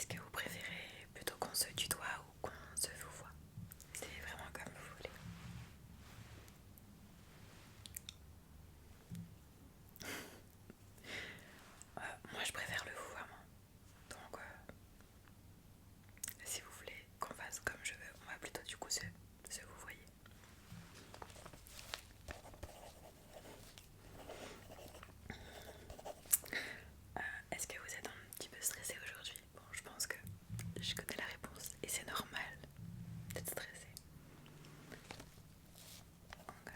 Est-ce que vous préférez plutôt qu'on se tutoie ou qu'on se vous voit? C'est vraiment comme vous voulez. Moi je préfère le vouvoiement. Donc si vous voulez qu'on fasse comme je veux, on va plutôt du coup se vous voyez. Est-ce que vous êtes un petit peu stressé aujourd'hui? Bon, je pense que je connais la réponse et c'est normal d'être stressé. Donc,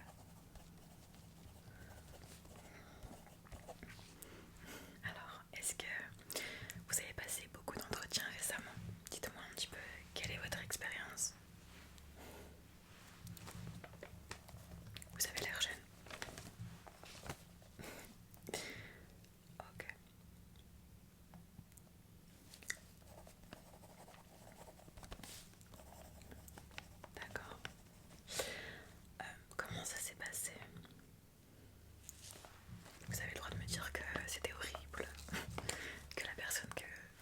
alors, est-ce que vous avez passé beaucoup d'entretiens récemment? Dites-moi un petit peu quelle est votre expérience. Vous avez l'air jeune. Ok, d'accord. Comment ça s'est passé? Vous avez le droit de me dire que c'était horrible, que la personne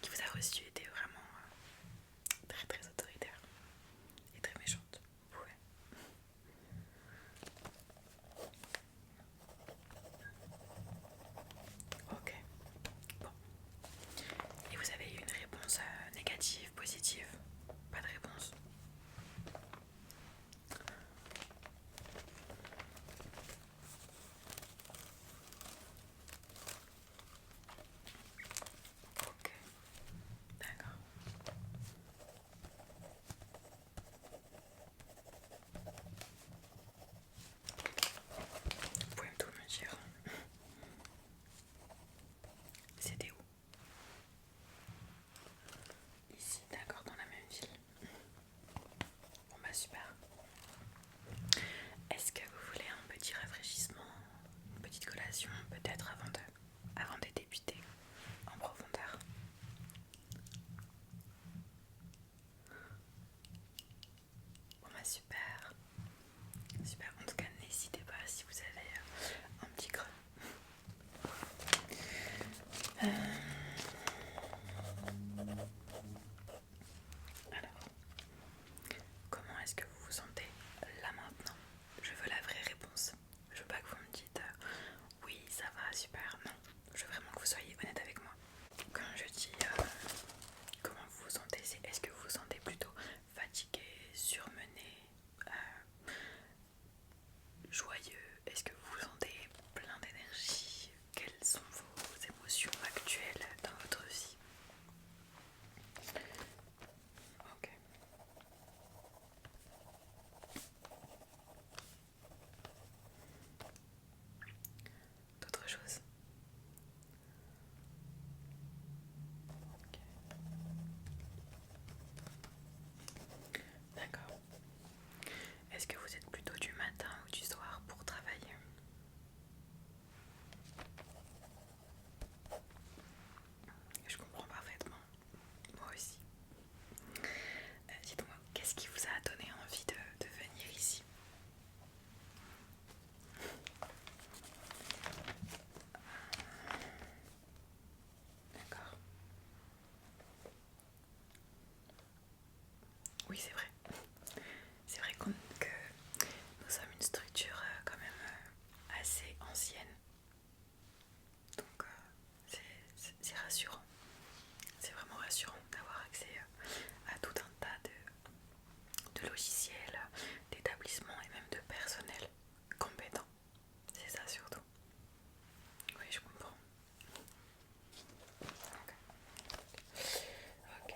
qui vous a reçu était vraiment très très autoritaire et très méchante. Vous pouvez. Ok, bon. Et vous avez eu une réponse négative, positive? Pas de réponse? Ok, d'accord. Vous pouvez tout me dire. C'était où? Ici, d'accord, dans la même ville. Bon bah super. Est-ce que vous voulez un petit rafraîchissement, une petite collation peut-être avant de débuter en profondeur? Bon bah super, super. En tout cas, n'hésitez pas si vous avez un petit creux. Alors, comment est-ce que vous vous sentez là maintenant? Je veux la vraie réponse. Je veux pas que vous me dites oui, ça va, super. Non, je veux vraiment que vous soyez honnête avec moi. Quand je dis comment vous vous sentez, c'est est-ce que vous vous sentez plutôt fatigué, surmené, joyeux? Est-ce que vous vous sentez plein d'énergie? Quelles sont vos émotions actuelles dans votre vie? Ok. D'autres choses? Ok. D'accord. Est-ce que vous êtes plutôt du matin ou du soir pour travailler? Je comprends parfaitement. Moi aussi. Dites-moi, qu'est-ce qui vous a donné envie de venir ici? D'accord. Oui, c'est vrai. C'est vrai que nous sommes une structure quand même assez ancienne. Donc c'est rassurant. C'est vraiment rassurant d'avoir accès à tout un tas de logiciels, d'établissements et même de personnel compétent. C'est ça surtout. Oui, je comprends. Ok. Ok.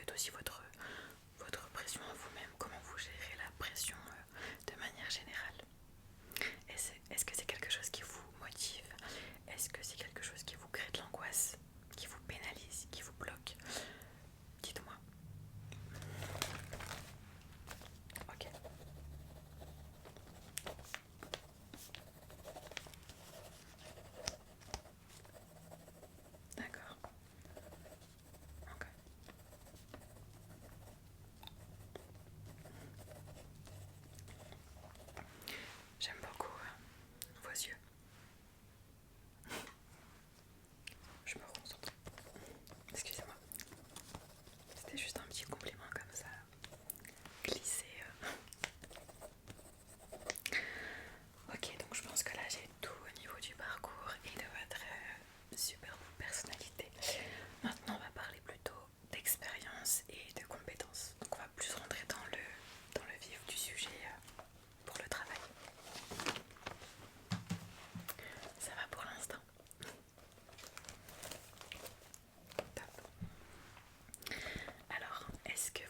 peut-être aussi votre pression à vous-même, comment vous gérez la pression de manière générale. Est-ce que c'est quelque chose qui vous motive? Est-ce que c'est quelque chose qui vous crée de l'angoisse, qui vous pénalise, qui vous bloque? Dites-moi. Ok. D'accord. Ok. J'aime beaucoup vos yeux. Je me concentre. Excusez-moi. C'était juste un petit compliment comme ça. Glissé. Ok, donc je pense que là j'ai tout au niveau du parcours et de votre superbe personnalité. Maintenant on va parler plutôt d'expérience et de compétences. Donc on va plus rentrer dans le vif du sujet pour le travail. Ça va pour l'instant? Top. Alors, est-ce que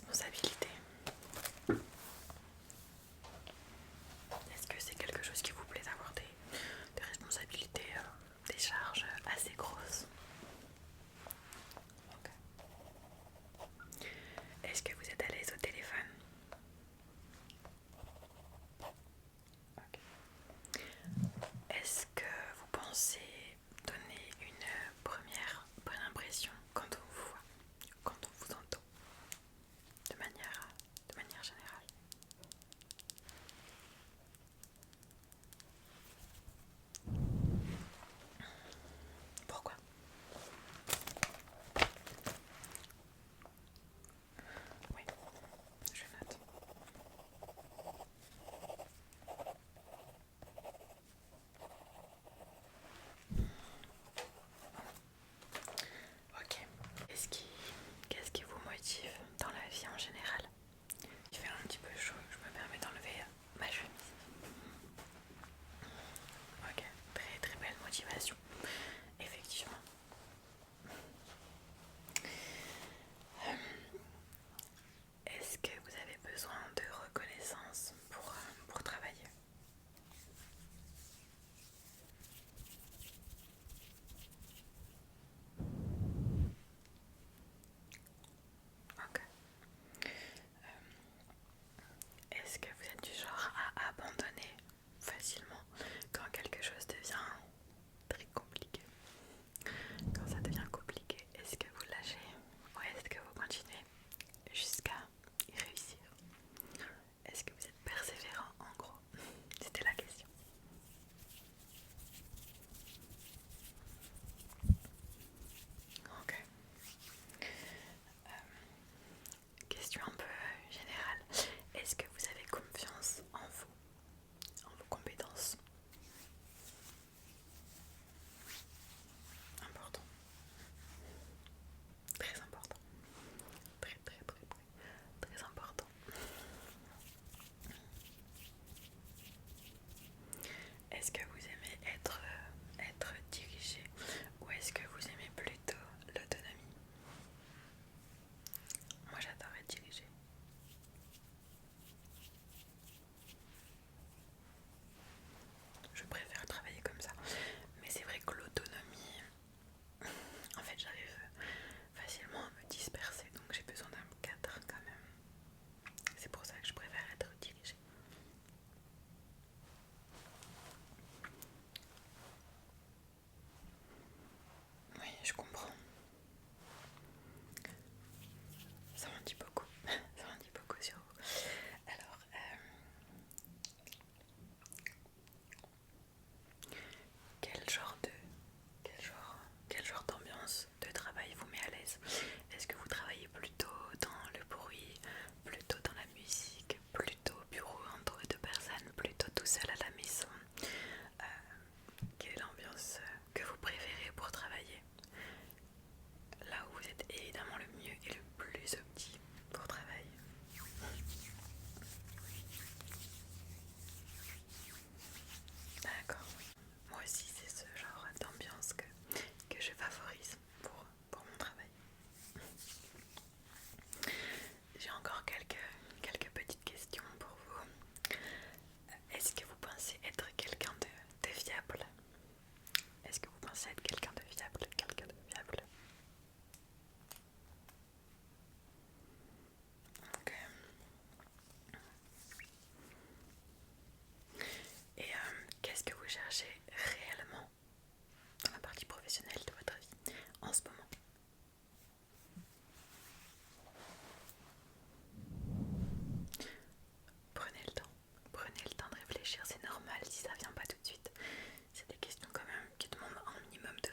responsabilités? Est-ce que c'est quelque chose qui vous plaît d'avoir des responsabilités, des charges assez grosses? Ok. Est-ce que vous êtes à l'aise au téléphone? Ok. Est-ce que vous pensez donner une première bonne impression quand on vous voit, quand on vous entend, de manière générale? Pourquoi? Oui, je note. Ok. Qu'est-ce qui vous motive dans la vie en général? Il fait un petit peu chaud, je me permets d'enlever ma chemise. Ok, très très belle motivation, effectivement. Est-ce que vous avez besoin de reconnaissance pour travailler? Ok. Est-ce que vous êtes du genre à abandonner facilement quand quelque chose devient très compliqué? Quand ça devient compliqué, est-ce que vous lâchez ou est-ce que vous continuez jusqu'à y réussir? Est-ce que vous êtes persévérant en gros? C'était la question. Ok. Question un peu générale. Est-ce que vous avez confiance en vos compétences? Important. Très important. Très très très très très important. Est-ce que vous aimez être dirigé ou est-ce que vous aimez plutôt l'autonomie? Moi j'adore être dirigée. Je préfère travailler comme ça. Mais c'est vrai que l'autonomie, en fait j'arrive facilement à me disperser, donc j'ai besoin d'un cadre quand même. C'est pour ça que je préfère être dirigée. Oui, je comprends. Ça m'en dit beaucoup. Ça m'en dit beaucoup sur vous. Alors, quel genre de quel genre d'ambiance de travail vous met à l'aise? Est-ce que vous travaillez plutôt dans le bruit, plutôt dans la musique, plutôt au bureau entouré de personnes, plutôt tout seul à la maison? Quelle est l'ambiance que vous préférez pour travailler? Là où vous êtes évidemment le mieux et le plus opti pour travailler. D'accord. Moi aussi c'est ce genre d'ambiance que je favorise pour mon travail. J'ai encore quelques petites questions pour vous. Est-ce que vous pensez être quelqu'un de fiable? Est-ce que vous pensez être quelqu'un de fiable? Quelqu'un de fiable? Ok. Et qu'est-ce que vous cherchez réellement dans la partie professionnelle de votre vie en ce moment? Prenez le temps. Prenez le temps de réfléchir, c'est normal si ça vient pas tout de suite. C'est des questions quand même qui demandent un minimum de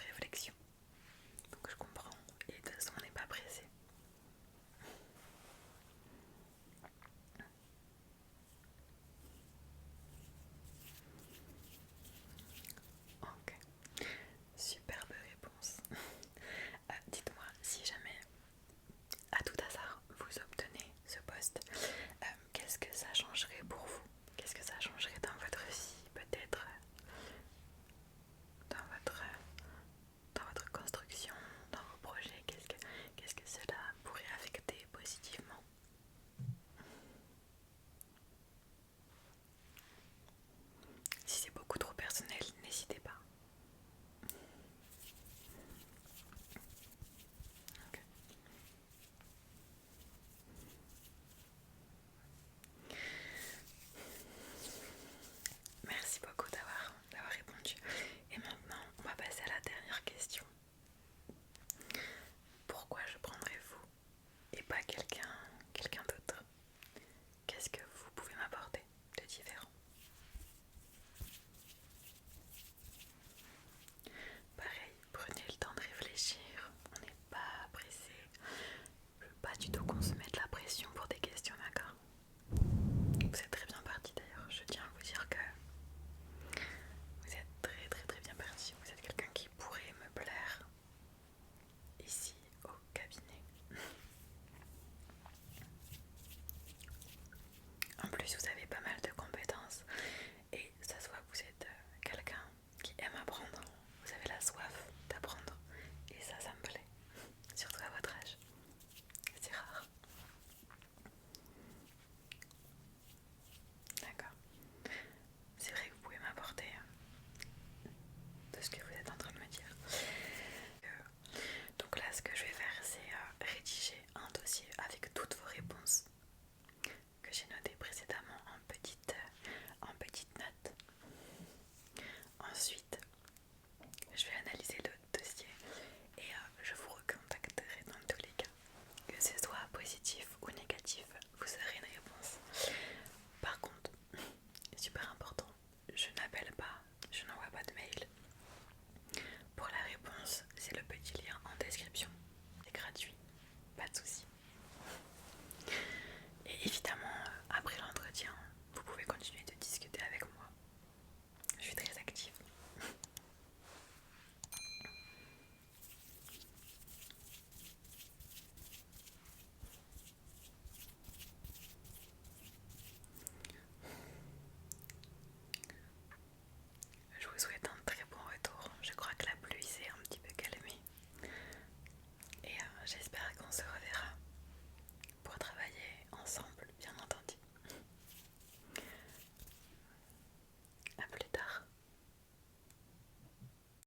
plus vous avez